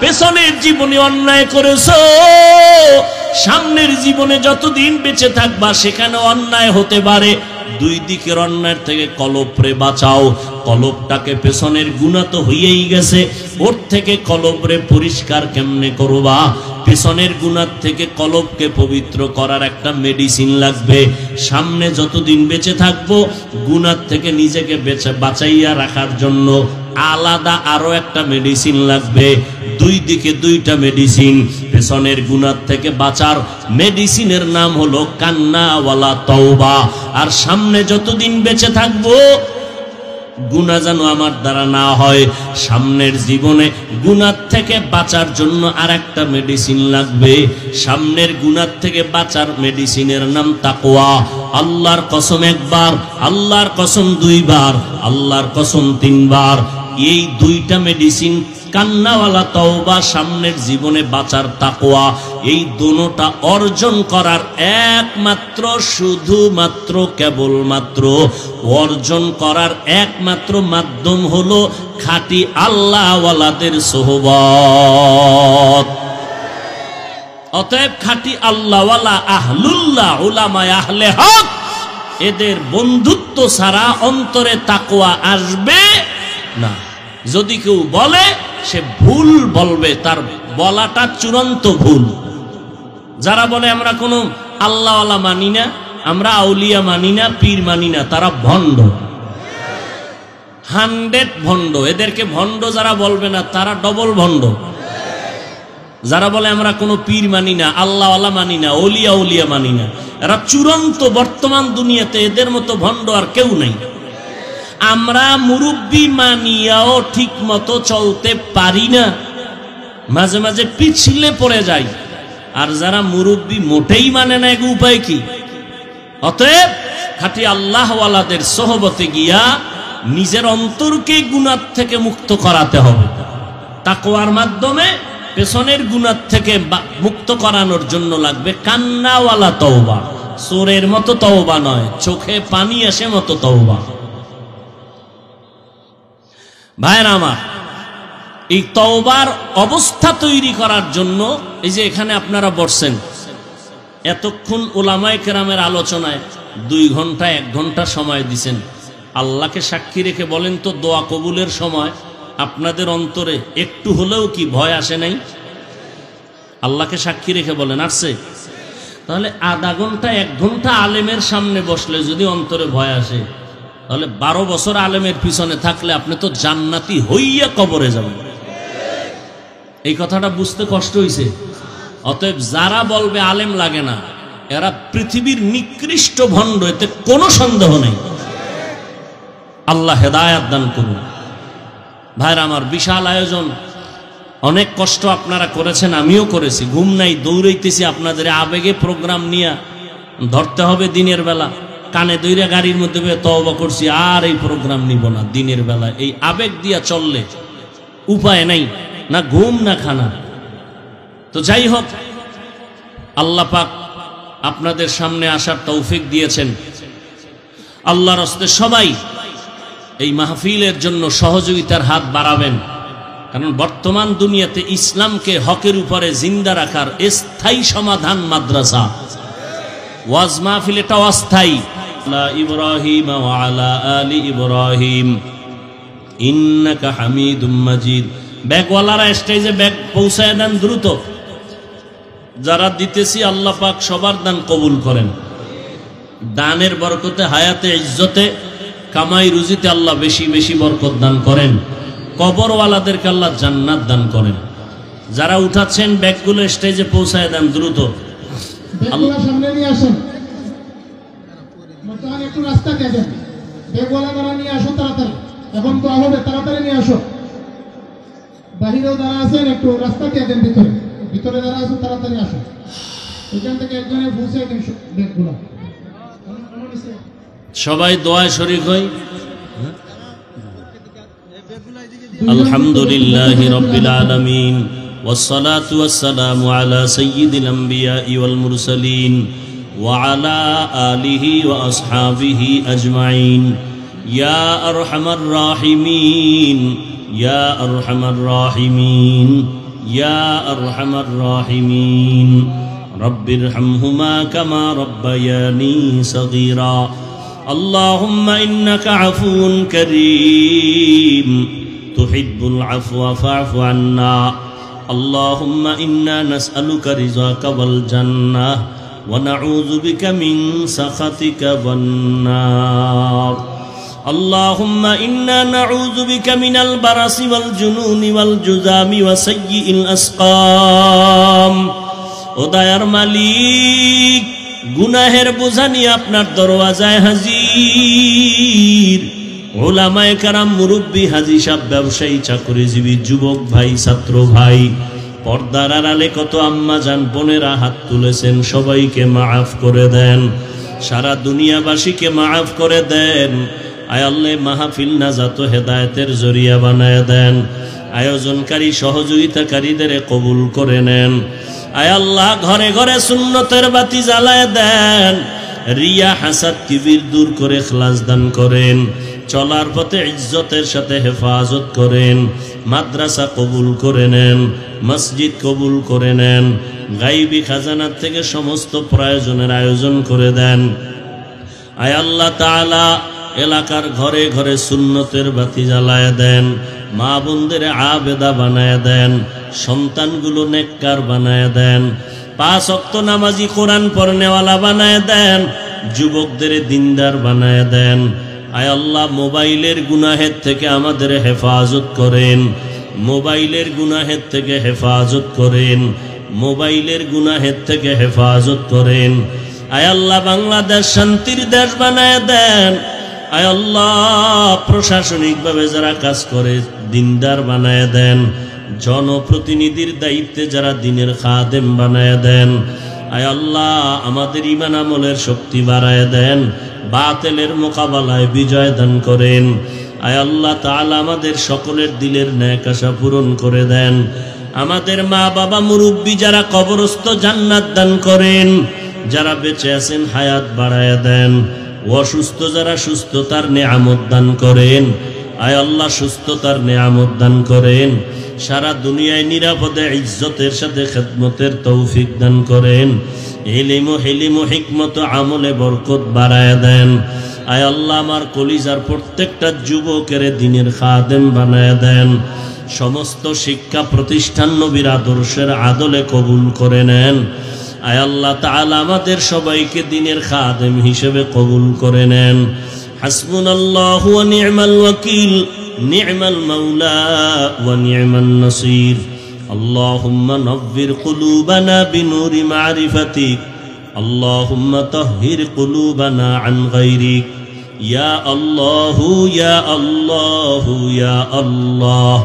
পেছনের জীবনে অন্যায় করেছো, সামনের জীবনে যতদিন বেঁচে থাকবা সেখানে অন্যায় হতে পারে। দুই দিকের অন্যায়ের থেকে কলবরে বাঁচাও। কলবটাকে পেছনের গুনাহ তো হইয়াই গেছে, ওর থেকে কলবরে পরিষ্কার কেমনে করবা? পেছনের গুনাহ থেকে কলবকে পবিত্র করার একটা মেডিসিন লাগবে। সামনে যতদিন বেঁচে থাকবো গুনাহ থেকে নিজেকে বাঁচাইয়া রাখার জন্য আলাদা আরো একটা মেডিসিন লাগবে। দুই দিকে দুইটা মেডিসিন। পেছনের গুনাহ থেকে বাঁচার মেডিসিনের নাম হলো কান্নাওয়ালা তওবা। আর সামনে যতদিন বেঁচে থাকবো গুনাহ যেন আমার দ্বারা না হয়। সামনের জীবনে গুনাহ থেকে বাঁচার জন্য আর একটা মেডিসিন লাগবে। সামনের গুনাহ থেকে বাঁচার মেডিসিনের নাম তাকওয়া। আল্লাহর কসম একবার, আল্লাহর কসম দুইবার, আল্লাহর কসম তিনবার। এই দুইটা মেডিসিন, কান্নাওয়ালা তওবা, সামনের জীবনে বাঁচার তাকওয়া, এই দুটোটা অর্জন করার একমাত্র শুধুমাত্র কেবলমাত্র অর্জন করার একমাত্র মাধ্যম হলো খাঁটি আল্লাহওয়ালাদের সোহবত। অতএব খাঁটি আল্লাহওয়ালা আহলুল্লাহ, উলামায়ে আহলে হক, এদের বন্ধুত্ব ছাড়া অন্তরে তাকওয়া আসবে না। যদি কেউ বলে সে ভুল বলবে, তার বলাটা চূড়ান্ত ভুল। যারা বলে আমরা কোনো আল্লাহওয়ালা মানি না, আমরা আউলিয়া মানি না, পীর মানি না, তারা ভণ্ড, 100 ভণ্ড। এদেরকে ভণ্ড যারা বলবে না তারা ডবল ভণ্ড। যারা বলে আমরা কোনো পীর মানি না, আল্লাহওয়ালা মানি না, ওলিয়া উলিয়া মানি না, এরা চূড়ান্ত। বর্তমান দুনিয়াতে এদের মতো ভণ্ড আর কেউ নাই। আমরা মুরব্বি মানিয়াও ঠিক মতো চলতে পারি না, মাঝে মাঝে পিছলে পড়ে যাই। আর যারা মুরব্বি মোটেই মানে না, এক উপায় কি? অতএব খাঁটি আল্লাহওয়ালাদের সোহবতে গিয়া নিজের অন্তরকে গুনাহ থেকে মুক্ত করাতে হবে। তাকওয়ার মাধ্যমে পেছনের গুনাহ থেকে মুক্ত করানোর জন্য লাগবে কান্নাওয়ালা তওবা। চোরের মতো তওবা নয়, চোখে পানি আসে মতো তওবা। ভাইরা আমার, এই তওবার অবস্থা তৈরি করার জন্য এই যে এখানে আপনারা বসছেন, এতক্ষণ উলামায়ে কেরামের আলোচনায় 2 ঘন্টা 1 ঘন্টা সময় দিছেন। আল্লাহকে সাক্ষী রেখে বলেন তো, দোয়া কবুলের সময় আপনাদের অন্তরে একটু হলেও কি ভয় আসে নাই? আল্লাহকে সাক্ষী রেখে বলেন, আসছে? তাহলে আধা ঘন্টা 1 ঘন্টা আলেমের সামনে বসলে যদি অন্তরে ভয় আসে, তাহলে 12 বছর আলেমের পিছনে থাকলে আপনি তো জান্নাতি হইয়া কবরে যাবেন। এই কথাটা বুঝতে কষ্ট হইছে? অতএব যারা বলবে আলেম লাগে না, এরা পৃথিবীর নিকৃষ্ট ভণ্ড, এতে কোনো সন্দেহ নেই। আল্লাহ হেদায়েত দান করুন। ভাইরা আমার, বিশাল আয়োজন, অনেক কষ্ট আপনারা করেছেন, আমিও করেছি। ঘুম নাই, দৌড়াইতেছি আপনাদের আবেগে প্রোগ্রাম নিয়ে ধরতে হবে দিনের বেলা। কানে দইরা গাড়ির মধ্যে তওবা করছি, আর এই প্রোগ্রাম নিব না দিনের বেলা। এই আবেগ দিয়া চললে উপায় নাই, না ঘুম না খানা। তো যাই হোক, আল্লাহ পাক আপনাদের সামনে আসার তৌফিক দিয়েছেন। আল্লাহর হস্তে সবাই এই মাহফিলের জন্য সহযোগিতার হাত বাড়াবেন। কারণ বর্তমান দুনিয়াতে ইসলামকে হকের উপরে জিন্দা রাখার স্থায়ী সমাধান মাদ্রাসা। ওয়াজ মাহফিল এটা অস্থায়ী। ইব্রাহিম ওয়া আলা আলি ইব্রাহিম ইন্নাকা হামিদুম মাজিদ। ব্যাগওয়ালারা স্টেজে ব্যাগ পৌঁছায় দেন দ্রুত। যারা দিতেছি আল্লাহ পাক সবার দান কবুল করেন। দানের বরকতে, হায়াতে, ইজ্জতে, কামাই রুজিতে আল্লাহ বেশি বেশি বরকত দান করেন। কবরওয়ালাদেরকে আল্লাহ জান্নাত দান করেন। যারা উঠাচ্ছেন ব্যাগগুলো স্টেজে পৌঁছায় দেন দ্রুত। সামনে নিয়ে আসেন, একটু রাস্তা দিয়ে দেন। ব্যাগওয়ালা যারা নিয়ে আসুন তাড়াতাড়ি, এখন তো হবে, তাড়াতাড়ি নিয়ে আসো। বাহিরেও যারা আছেন একটু রাস্তা দিয়ে দেন, ভিতরে ভিতরে যারা আছেন তাড়াতাড়ি আসুন। এখান থেকে একজনে পৌঁছে দেন ব্যাগগুলো। সবাই দোয়ায় শরীক হই। আলহামদুলিল্লাহি রাব্বিল আলামিন ওয়াসসালাতু ওয়াসসালামু আলা সাইয়্যিদিল আমবিয়াই ওয়াল মুরসালিন ওয়া আলা আলিহি ওয়া আসহাবিহি আজমাইন। ইয়া আরহামার রাহিমিন, ইয়া আরহামার রাহিমিন। ইয়া আরহামার রাহিমিন। রব্বিরহামহুমা কামা রব্বায়ানি সগীরা। আল্লাহুম্মা ইন্নাকা আফুউন কারীম তুহিব্বুল আফওয়া ফা'ফু আন্না। আল্লাহুম্মা ইন্না নাসআলুকা রিযাকা ওয়াল জান্নাহ ওয়া নাউযু বিকা মিন সাখাতিকা ওয়ান নার। আল্লাহুম্মা ইন্না নাউযু বিকা মিনাল বারাসি ওয়াল জুনুনি ওয়াল জুযামি ওয়া সাইয়্যিল আসকাম। ও দয়ার মালিক, গুনাহের বোঝা নিয়ে আপনার দরওয়াজায় হাজির। উলামায়ে কেরাম, মুরব্বী, হাজী সাহেব, ব্যবসায়ী, চাকরিজীবী, যুবক ভাই, ছাত্র ভাই, পর্দার আড়ালে কত আম্মা জান বোনেরা হাত তুলেছেন, সবাইকে মাফ করে দেন। সারা দুনিয়াবাসীকে মাফ করে দেন। আয় আল্লাহ, মাহফিল নাজাত ও হেদায়েতের জরিয়া বানায় দেন। আয়োজনকারী সহযোগিতাকারীদের কবুল করে নেন। আয় আল্লাহ, ঘরে ঘরে সুন্নতের বাতি জ্বালায় দেন। রিয়া, হাসাদ, কিবির দূর করে ইখলাস দান করেন। চলার পথে ইজ্জতের সাথে হেফাজত করেন। মাদ্রাসা কবুল করে নেন, মসজিদ কবুল করে নেন। গাইবী খাজানার থেকে সমস্ত প্রয়োজনের আয়োজন করে দেন। আয় আল্লাহ তাআলা, এলাকার ঘরে ঘরে সুন্নতের বাতি জ্বালায় দেন। মা বোনদের আবেদা বানায় দেন। সন্তানগুলো নেককার বানায় দেন। 5 ওয়াক্ত নামাজি, কোরআন পড়নেওয়ালা বানায় দেন। যুবকদের দিনদার বানায় দেন। আয় আল্লাহ, মোবাইলের গুনাহের থেকে আমাদের হেফাজত করেন। মোবাইলের গুনাহের থেকে হেফাজত করেন। মোবাইলের গুনাহের থেকে হেফাজত করেন। আয় আল্লাহ, বাংলাদেশ শান্তির দেশ বানায় দেন। আয় আল্লাহ, প্রশাসনিকভাবে যারা কাজ করে দিনদার বানায় দেন। জনপ্রতিনিধির দায়িত্বে যারা দিনের খাদেম বানায় দেন। আয় আল্লাহ, আমাদের ঈমান আমলের শক্তি বাড়ায় দেন। বাতিলের মোকাবেলায় বিজয় দান করেন। আয় আল্লাহ তাআলা, আমাদের সকলের দিলের ন্যাক আশা পূরণ করে দেন। আমাদের মা বাবা, মুরব্বী যারা কবরস্থ, জান্নাত দান করেন। যারা বেঁচে আছেন হায়াত বাড়ায় দেন। অসুস্থ যারা, সুস্থতার নেয়ামত দান করেন। আয় আল্লাহ, সুস্থতার নেয়ামত দান করেন। সারা দুনিয়ায় নিরাপদে ইজ্জতের সাথে খেদমতের তৌফিক দান করেন। ইলম ও হিকমত আমলে বরকত বাড়ায় দেন। আয় আল্লাহ, আমার কলিজার প্রত্যেকটা যুবকের দিনের খাদেম বানায় দেন। সমস্ত শিক্ষা প্রতিষ্ঠান নবীর আদর্শের আদলে কবুল করে নেন। আয় আল্লাহ তাআলা, আমাদের সবাইকে দিনের খাদেম হিসেবে কবুল করে নেন। হাসবুনাল্লাহু ওয়া নি'মাল ওয়াকিল, নি'মাল মাওলা ওয়া নি'মান নাসির। আল্লাহুম্মা নব্বির কুলুবানা বিনুরি মারিফাতিক। আল্লাহুম্মা তাহহির কুলুবানা আন গায়রিক। ইয়া আল্লাহু ইয়া আল্লাহু ইয়া আল্লাহ।